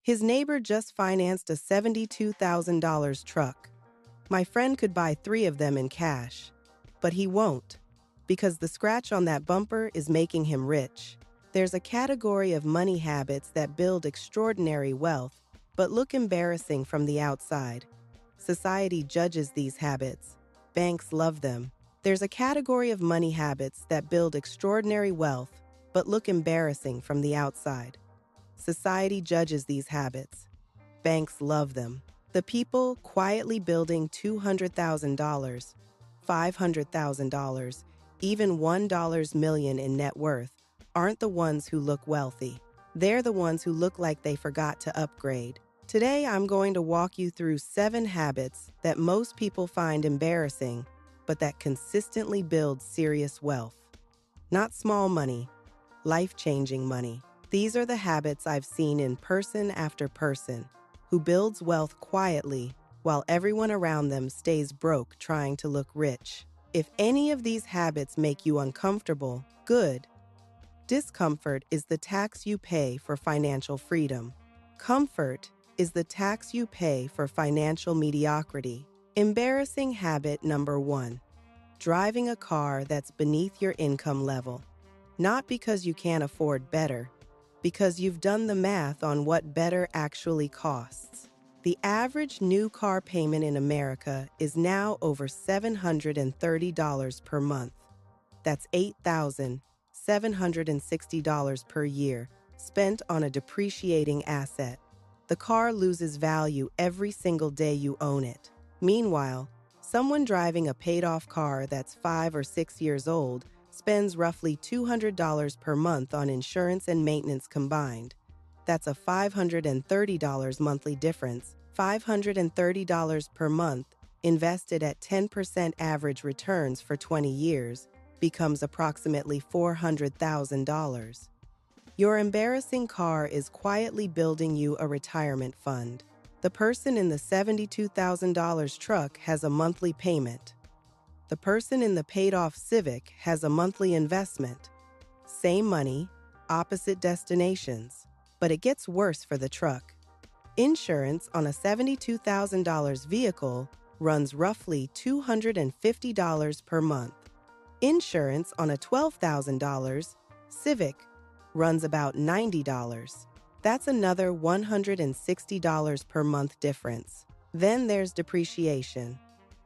His neighbor just financed a $72,000 truck. My friend could buy 3 of them in cash. But he won't, because the scratch on that bumper is making him rich. There's a category of money habits that build extraordinary wealth, but look embarrassing from the outside. Society judges these habits. Banks love them. There's a category of money habits that build extraordinary wealth, but look embarrassing from the outside. Society judges these habits. Banks love them. The people quietly building $200,000, $500,000, even $1 million in net worth aren't the ones who look wealthy. They're the ones who look like they forgot to upgrade. Today, I'm going to walk you through 7 habits that most people find embarrassing, but that consistently build serious wealth. Not small money, life-changing money. These are the habits I've seen in person after person, who builds wealth quietly while everyone around them stays broke trying to look rich. If any of these habits make you uncomfortable, good. Discomfort is the tax you pay for financial freedom. Comfort is the tax you pay for financial mediocrity. Embarrassing habit number 1. Driving a car that's beneath your income level. Not because you can't afford better, because you've done the math on what better actually costs. The average new car payment in America is now over $730 per month. That's $8,760 per year, spent on a depreciating asset. The car loses value every single day you own it. Meanwhile, someone driving a paid-off car that's 5 or 6 years old spends roughly $200 per month on insurance and maintenance combined. That's a $530 monthly difference. $530 per month, invested at 10% average returns for 20 years, becomes approximately $400,000. Your embarrassing car is quietly building you a retirement fund. The person in the $72,000 truck has a monthly payment. The person in the paid-off Civic has a monthly investment. Same money, opposite destinations. But it gets worse for the truck. Insurance on a $72,000 vehicle runs roughly $250 per month. Insurance on a $12,000 Civic runs about $90. That's another $160 per month difference. Then there's depreciation.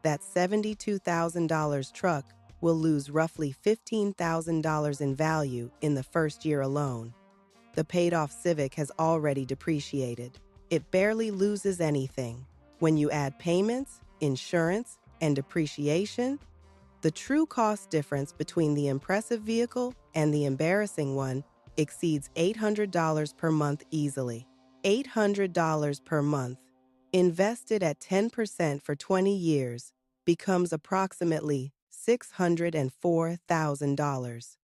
That $72,000 truck will lose roughly $15,000 in value in the first year alone. The paid-off Civic has already depreciated. It barely loses anything. When you add payments, insurance, and depreciation, the true cost difference between the impressive vehicle and the embarrassing one exceeds $800 per month easily. $800 per month, invested at 10% for 20 years, becomes approximately $604,000.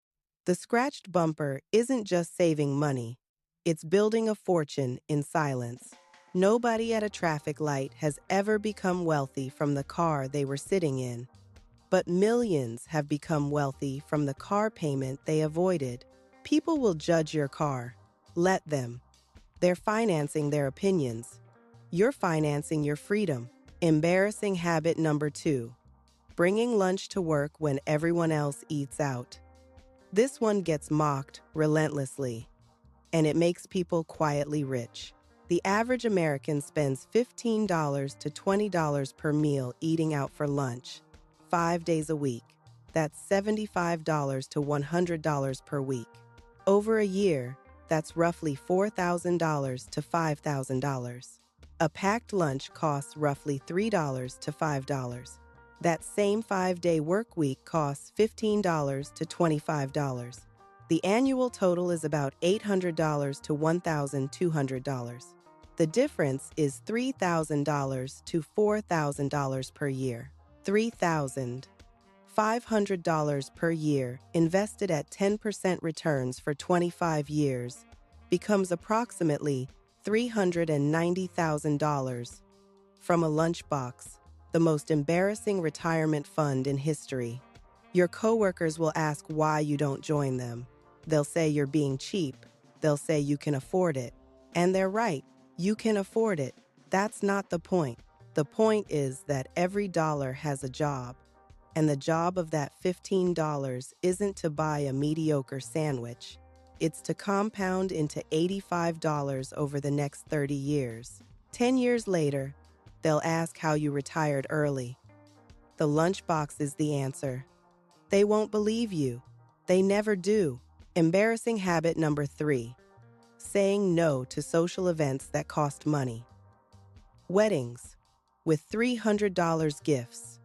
The scratched bumper isn't just saving money, it's building a fortune in silence. Nobody at a traffic light has ever become wealthy from the car they were sitting in, but millions have become wealthy from the car payment they avoided. People will judge your car. Let them. They're financing their opinions. You're financing your freedom. Embarrassing habit number 2. Bringing lunch to work when everyone else eats out. This one gets mocked relentlessly, and it makes people quietly rich. The average American spends $15 to $20 per meal eating out for lunch, 5 days a week. That's $75 to $100 per week. Over a year, that's roughly $4,000 to $5,000. A packed lunch costs roughly $3 to $5. That same 5-day work week costs $15 to $25. The annual total is about $800 to $1,200. The difference is $3,000 to $4,000 per year. $3,500 per year invested at 10% returns for 25 years becomes approximately $390,000. From a lunchbox, the most embarrassing retirement fund in history. Your coworkers will ask why you don't join them. They'll say you're being cheap. They'll say you can afford it. And they're right. You can afford it. That's not the point. The point is that every dollar has a job, and the job of that $15 isn't to buy a mediocre sandwich. It's to compound into $85 over the next 30 years. 10 years later, they'll ask how you retired early. The lunchbox is the answer. They won't believe you. They never do. Embarrassing habit number 3. Saying no to social events that cost money. Weddings with $300 gifts.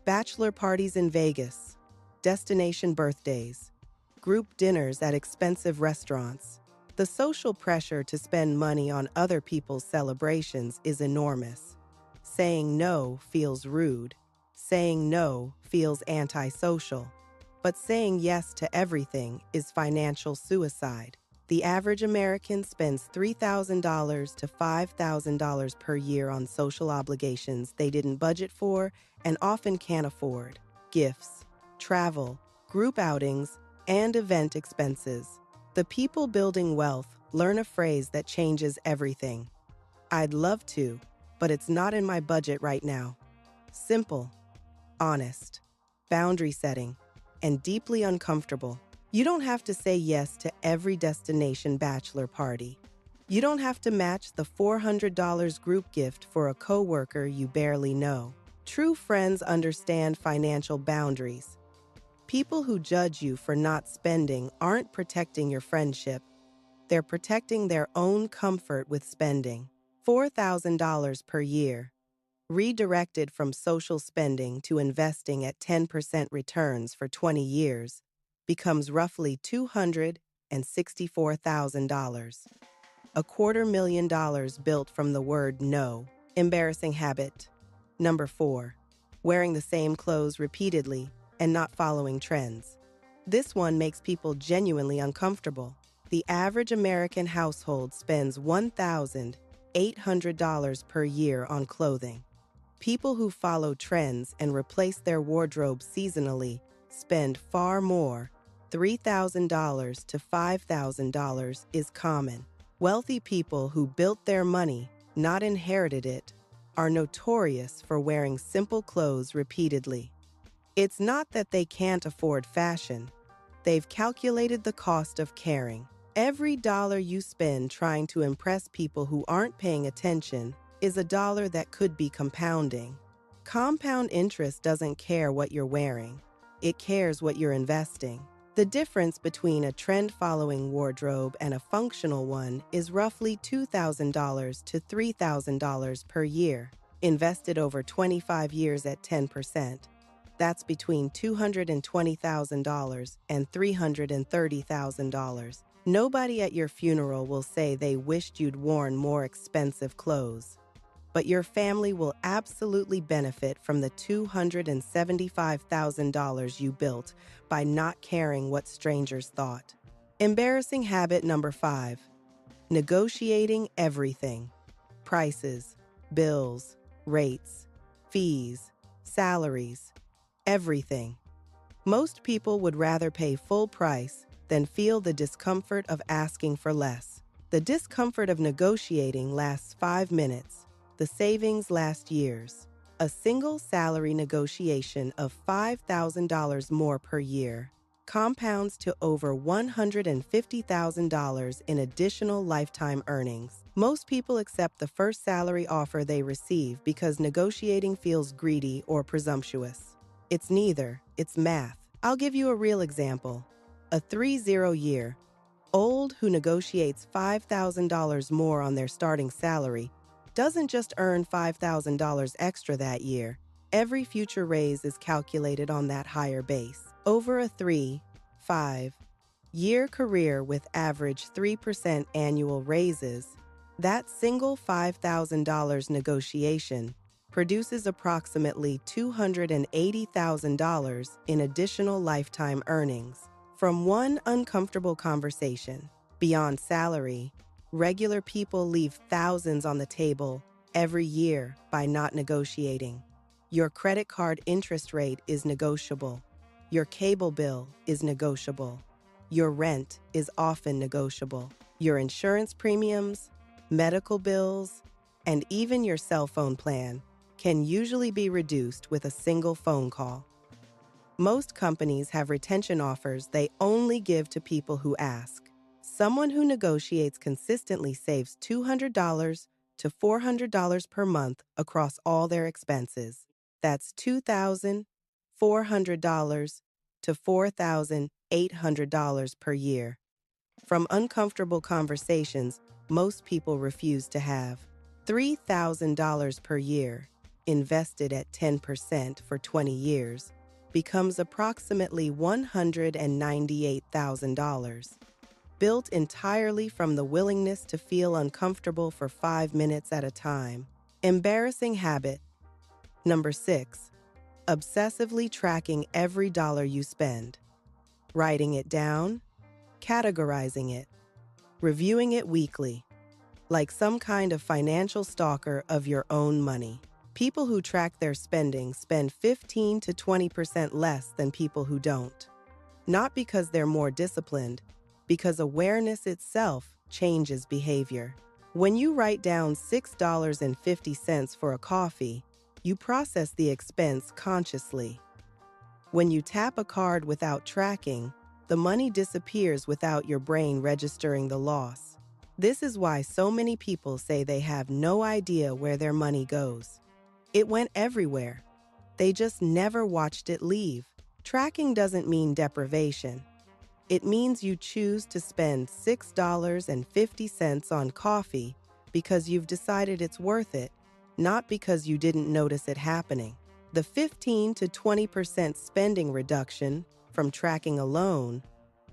Bachelor parties in Vegas. Destination birthdays. Group dinners at expensive restaurants. The social pressure to spend money on other people's celebrations is enormous. Saying no feels rude. Saying no feels antisocial. But saying yes to everything is financial suicide. The average American spends $3,000 to $5,000 per year on social obligations they didn't budget for and often can't afford. Gifts, travel, group outings, and event expenses. The people building wealth learn a phrase that changes everything. I'd love to, but it's not in my budget right now. Simple, honest, boundary setting, and deeply uncomfortable. You don't have to say yes to every destination bachelor party. You don't have to match the $400 group gift for a coworker you barely know. True friends understand financial boundaries. People who judge you for not spending aren't protecting your friendship. They're protecting their own comfort with spending. $4,000 per year, redirected from social spending to investing at 10% returns for 20 years, becomes roughly $264,000. $250,000 built from the word no. Embarrassing habit. Number 4. Wearing the same clothes repeatedly and not following trends. This one makes people genuinely uncomfortable. The average American household spends $1,800 per year on clothing. People who follow trends and replace their wardrobe seasonally spend far more. $3,000 to $5,000 is common. Wealthy people who built their money, not inherited it, are notorious for wearing simple clothes repeatedly. It's not that they can't afford fashion. They've calculated the cost of caring. Every dollar you spend trying to impress people who aren't paying attention is a dollar that could be compounding. Compound interest doesn't care what you're wearing. It cares what you're investing. The difference between a trend-following wardrobe and a functional one is roughly $2,000 to $3,000 per year, invested over 25 years at 10%. That's between $220,000 and $330,000. Nobody at your funeral will say they wished you'd worn more expensive clothes, but your family will absolutely benefit from the $275,000 you built by not caring what strangers thought. Embarrassing habit number 5. Negotiating everything. Prices, bills, rates, fees, salaries, everything. Most people would rather pay full price than feel the discomfort of asking for less. The discomfort of negotiating lasts 5 minutes. The savings last years. A single salary negotiation of $5,000 more per year compounds to over $150,000 in additional lifetime earnings. Most people accept the first salary offer they receive because negotiating feels greedy or presumptuous. It's neither, it's math. I'll give you a real example. A 30-year-old who negotiates $5,000 more on their starting salary doesn't just earn $5,000 extra that year. Every future raise is calculated on that higher base. Over a 3-5-year career with average 3% annual raises, that single $5,000 negotiation produces approximately $280,000 in additional lifetime earnings from one uncomfortable conversation. Beyond salary, regular people leave thousands on the table every year by not negotiating. Your credit card interest rate is negotiable. Your cable bill is negotiable. Your rent is often negotiable. Your insurance premiums, medical bills, and even your cell phone plan can usually be reduced with a single phone call. Most companies have retention offers they only give to people who ask. Someone who negotiates consistently saves $200 to $400 per month across all their expenses. That's $2,400 to $4,800 per year. From uncomfortable conversations most people refuse to have. $3,000 per year, invested at 10% for 20 years, becomes approximately $198,000. Built entirely from the willingness to feel uncomfortable for 5 minutes at a time. Embarrassing habit. Number 6. Obsessively tracking every dollar you spend. Writing it down, categorizing it, reviewing it weekly, like some kind of financial stalker of your own money. People who track their spending spend 15 to 20% less than people who don't. Not because they're more disciplined, because awareness itself changes behavior. When you write down $6.50 for a coffee, you process the expense consciously. When you tap a card without tracking, the money disappears without your brain registering the loss. This is why so many people say they have no idea where their money goes. It went everywhere. They just never watched it leave. Tracking doesn't mean deprivation. It means you choose to spend $6.50 on coffee because you've decided it's worth it, not because you didn't notice it happening. The 15 to 20% spending reduction from tracking alone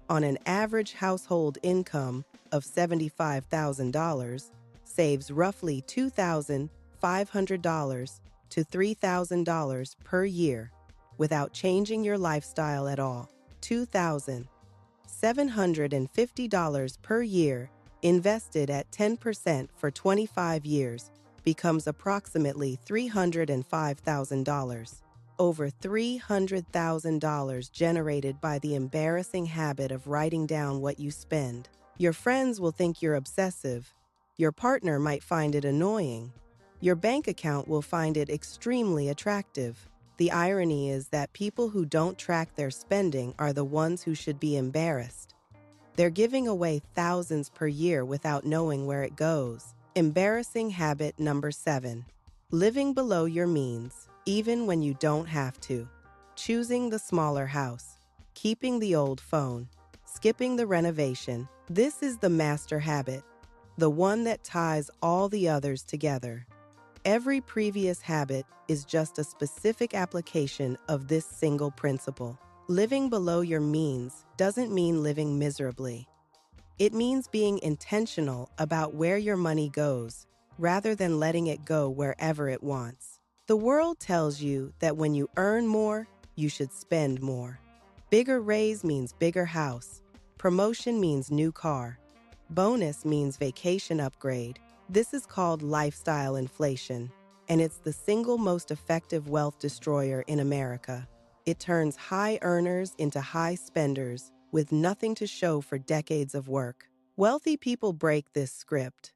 on an average household income of $75,000 saves roughly $2,500 to $3,000 per year without changing your lifestyle at all. $2,750 per year invested at 10% for 25 years becomes approximately $305,000. Over $300,000 generated by the embarrassing habit of writing down what you spend. Your friends will think you're obsessive. Your partner might find it annoying. Your bank account will find it extremely attractive. The irony is that people who don't track their spending are the ones who should be embarrassed. They're giving away thousands per year without knowing where it goes. Embarrassing habit number 7. Living below your means, even when you don't have to. Choosing the smaller house, keeping the old phone, skipping the renovation. This is the master habit, the one that ties all the others together. Every previous habit is just a specific application of this single principle. Living below your means doesn't mean living miserably. It means being intentional about where your money goes, rather than letting it go wherever it wants. The world tells you that when you earn more, you should spend more. Bigger raise means bigger house. Promotion means new car. Bonus means vacation upgrade. This is called lifestyle inflation, and it's the single most effective wealth destroyer in America. It turns high earners into high spenders with nothing to show for decades of work. Wealthy people break this script.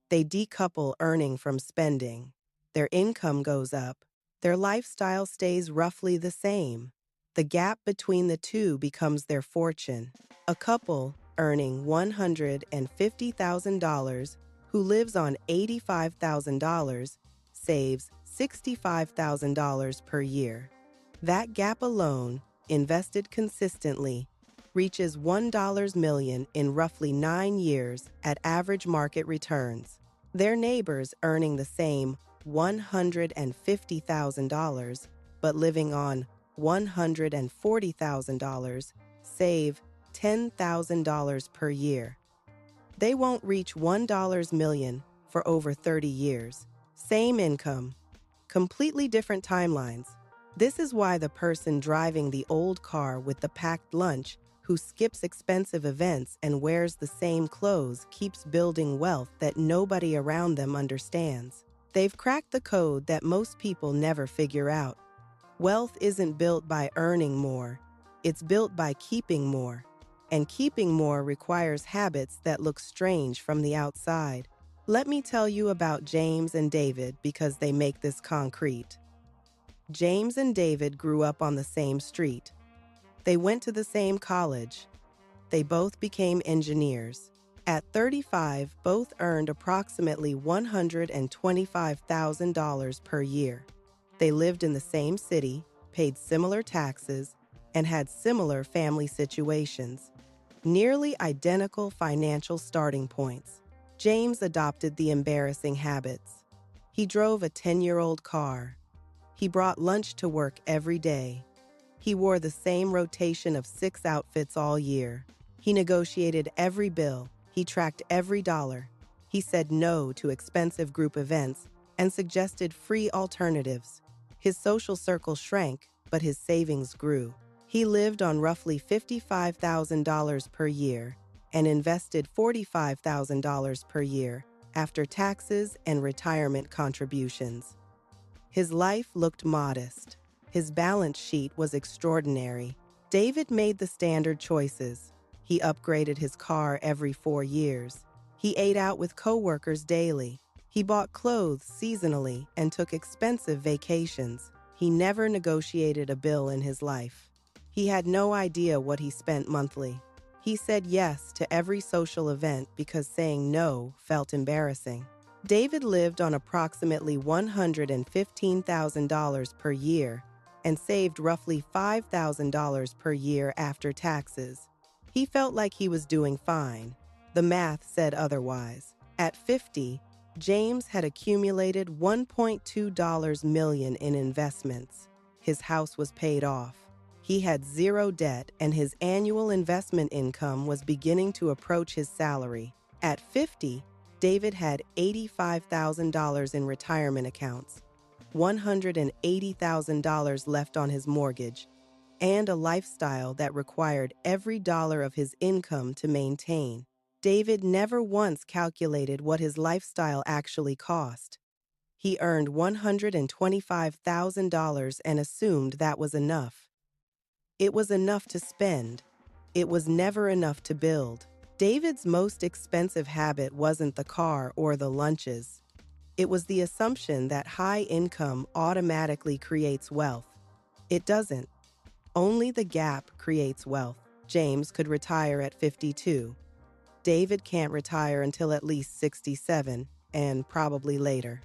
They decouple earning from spending. Their income goes up. Their lifestyle stays roughly the same. The gap between the two becomes their fortune. A couple earning $150,000 who lives on $85,000 saves $65,000 per year. That gap alone, invested consistently, reaches $1 million in roughly 9 years at average market returns. Their neighbors earning the same $150,000 but living on $140,000 save $10,000 per year. They won't reach $1 million for over 30 years. Same income, completely different timelines. This is why the person driving the old car with the packed lunch, who skips expensive events and wears the same clothes, keeps building wealth that nobody around them understands. They've cracked the code that most people never figure out. Wealth isn't built by earning more, it's built by keeping more. And keeping more requires habits that look strange from the outside. Let me tell you about James and David because they make this concrete. James and David grew up on the same street. They went to the same college. They both became engineers. At 35, both earned approximately $125,000 per year. They lived in the same city, paid similar taxes, and had similar family situations. Nearly identical financial starting points. James adopted the embarrassing habits. He drove a 10-year-old car. He brought lunch to work every day. He wore the same rotation of 6 outfits all year. He negotiated every bill. He tracked every dollar. He said no to expensive group events and suggested free alternatives. His social circle shrank, but his savings grew. He lived on roughly $55,000 per year and invested $45,000 per year after taxes and retirement contributions. His life looked modest. His balance sheet was extraordinary. David made the standard choices. He upgraded his car every 4 years. He ate out with coworkers daily. He bought clothes seasonally and took expensive vacations. He never negotiated a bill in his life. He had no idea what he spent monthly. He said yes to every social event because saying no felt embarrassing. David lived on approximately $115,000 per year and saved roughly $5,000 per year after taxes. He felt like he was doing fine. The math said otherwise. At 50, James had accumulated $1.2 million in investments. His house was paid off. He had zero debt, and his annual investment income was beginning to approach his salary. At 50, David had $85,000 in retirement accounts, $180,000 left on his mortgage, and a lifestyle that required every dollar of his income to maintain. David never once calculated what his lifestyle actually cost. He earned $125,000 and assumed that was enough. It was enough to spend. It was never enough to build. David's most expensive habit wasn't the car or the lunches. It was the assumption that high income automatically creates wealth. It doesn't. Only the gap creates wealth. James could retire at 52. David can't retire until at least 67, and probably later.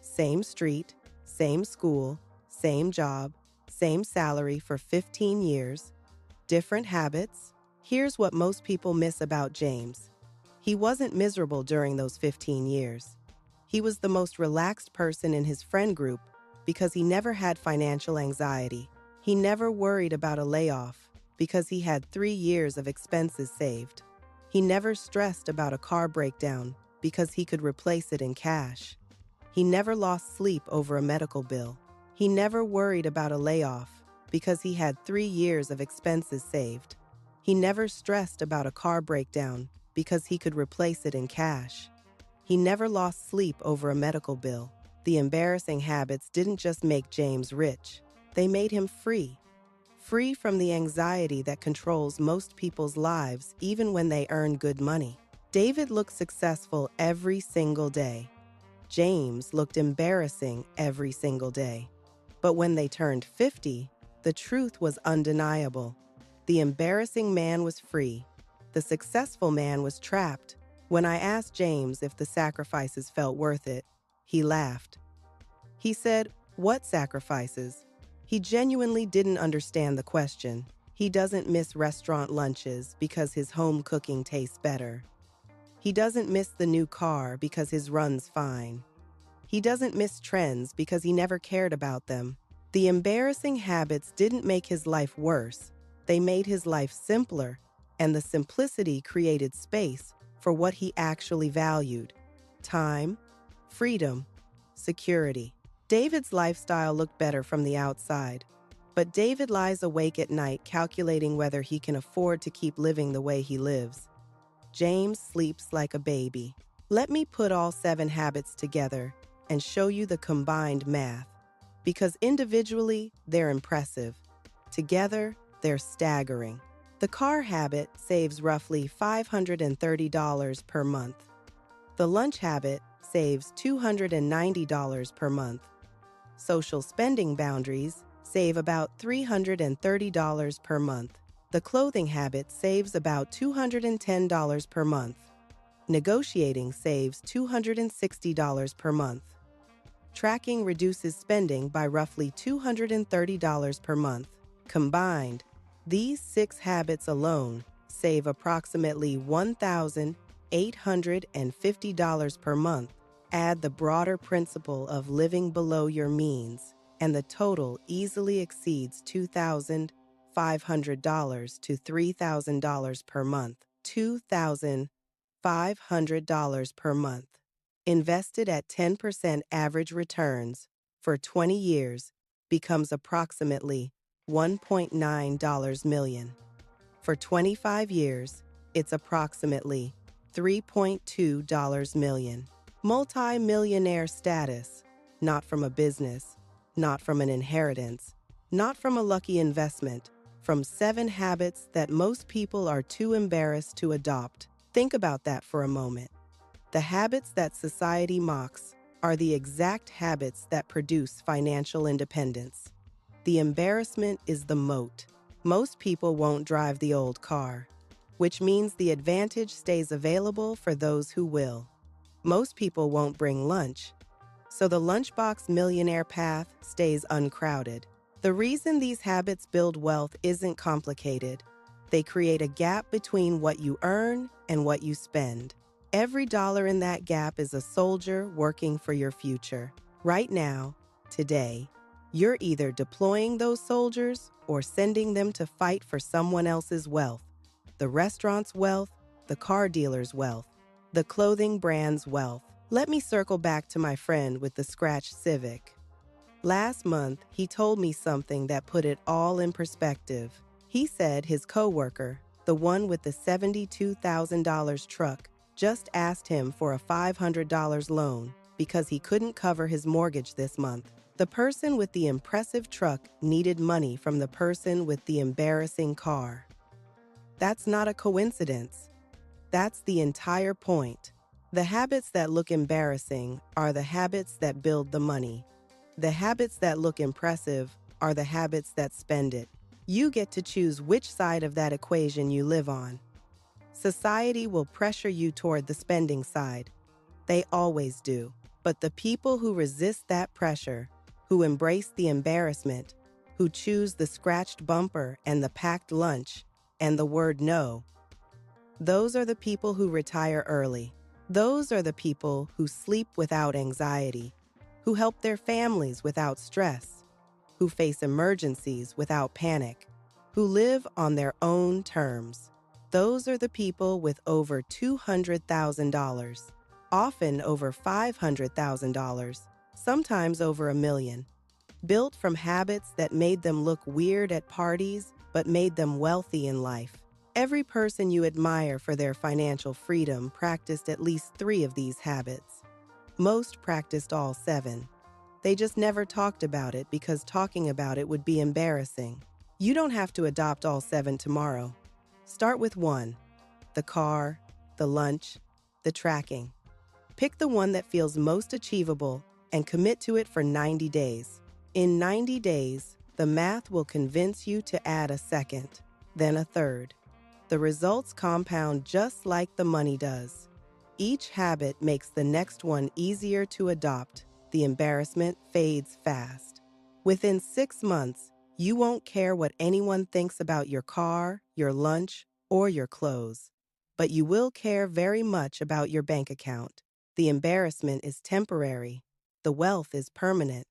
Same street, same school, same job, same salary for 15 years, different habits. Here's what most people miss about James. He wasn't miserable during those 15 years. He was the most relaxed person in his friend group because he never had financial anxiety. He never worried about a layoff because he had 3 years of expenses saved. He never stressed about a car breakdown because he could replace it in cash. He never lost sleep over a medical bill. He never worried about a layoff because he had 3 years of expenses saved. He never stressed about a car breakdown because he could replace it in cash. He never lost sleep over a medical bill. The embarrassing habits didn't just make James rich. They made him free. Free from the anxiety that controls most people's lives even when they earn good money. David looked successful every single day. James looked embarrassing every single day. But when they turned 50, the truth was undeniable. The embarrassing man was free. The successful man was trapped. When I asked James if the sacrifices felt worth it, he laughed. He said, "What sacrifices?" He genuinely didn't understand the question. He doesn't miss restaurant lunches because his home cooking tastes better. He doesn't miss the new car because his run's fine. He doesn't miss trends because he never cared about them. The embarrassing habits didn't make his life worse. They made his life simpler, and the simplicity created space for what he actually valued: time, freedom, security. David's lifestyle looked better from the outside, but David lies awake at night calculating whether he can afford to keep living the way he lives. James sleeps like a baby. Let me put all 7 habits together and show you the combined math, because individually, they're impressive. Together, they're staggering. The car habit saves roughly $530 per month. The lunch habit saves $290 per month. Social spending boundaries save about $330 per month. The clothing habit saves about $210 per month. Negotiating saves $260 per month. Tracking reduces spending by roughly $230 per month. Combined, these 6 habits alone save approximately $1,850 per month. Add the broader principle of living below your means, and the total easily exceeds $2,500 to $3,000 per month. $2,500 per month. Invested at 10% average returns for 20 years becomes approximately $1.9 million. For 25 years, it's approximately $3.2 million. Multi-millionaire status, not from a business, not from an inheritance, not from a lucky investment, from 7 habits that most people are too embarrassed to adopt. Think about that for a moment. The habits that society mocks are the exact habits that produce financial independence. The embarrassment is the moat. Most people won't drive the old car, which means the advantage stays available for those who will. Most people won't bring lunch, so the lunchbox millionaire path stays uncrowded. The reason these habits build wealth isn't complicated. They create a gap between what you earn and what you spend. Every dollar in that gap is a soldier working for your future. Right now, today, you're either deploying those soldiers or sending them to fight for someone else's wealth. The restaurant's wealth, the car dealer's wealth, the clothing brand's wealth. Let me circle back to my friend with the scratch Civic. Last month, he told me something that put it all in perspective. He said his coworker, the one with the $72,000 truck, just asked him for a $500 loan because he couldn't cover his mortgage this month. The person with the impressive truck needed money from the person with the embarrassing car. That's not a coincidence. That's the entire point. The habits that look embarrassing are the habits that build the money. The habits that look impressive are the habits that spend it. You get to choose which side of that equation you live on. Society will pressure you toward the spending side. They always do. But the people who resist that pressure, who embrace the embarrassment, who choose the scratched bumper and the packed lunch and the word no, those are the people who retire early. Those are the people who sleep without anxiety, who help their families without stress, who face emergencies without panic, who live on their own terms. Those are the people with over $200,000, often over $500,000, sometimes over $1 million, built from habits that made them look weird at parties but made them wealthy in life. Every person you admire for their financial freedom practiced at least 3 of these habits. Most practiced all 7. They just never talked about it because talking about it would be embarrassing. You don't have to adopt all 7 tomorrow. Start with 1, the car, the lunch, the tracking. Pick the one that feels most achievable and commit to it for 90 days. In 90 days, the math will convince you to add a second, then a third. The results compound just like the money does. Each habit makes the next one easier to adopt. The embarrassment fades fast. Within 6 months, you won't care what anyone thinks about your car, your lunch, or your clothes. But you will care very much about your bank account. The embarrassment is temporary. The wealth is permanent.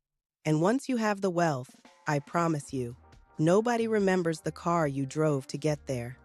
And once you have the wealth, I promise you, nobody remembers the car you drove to get there.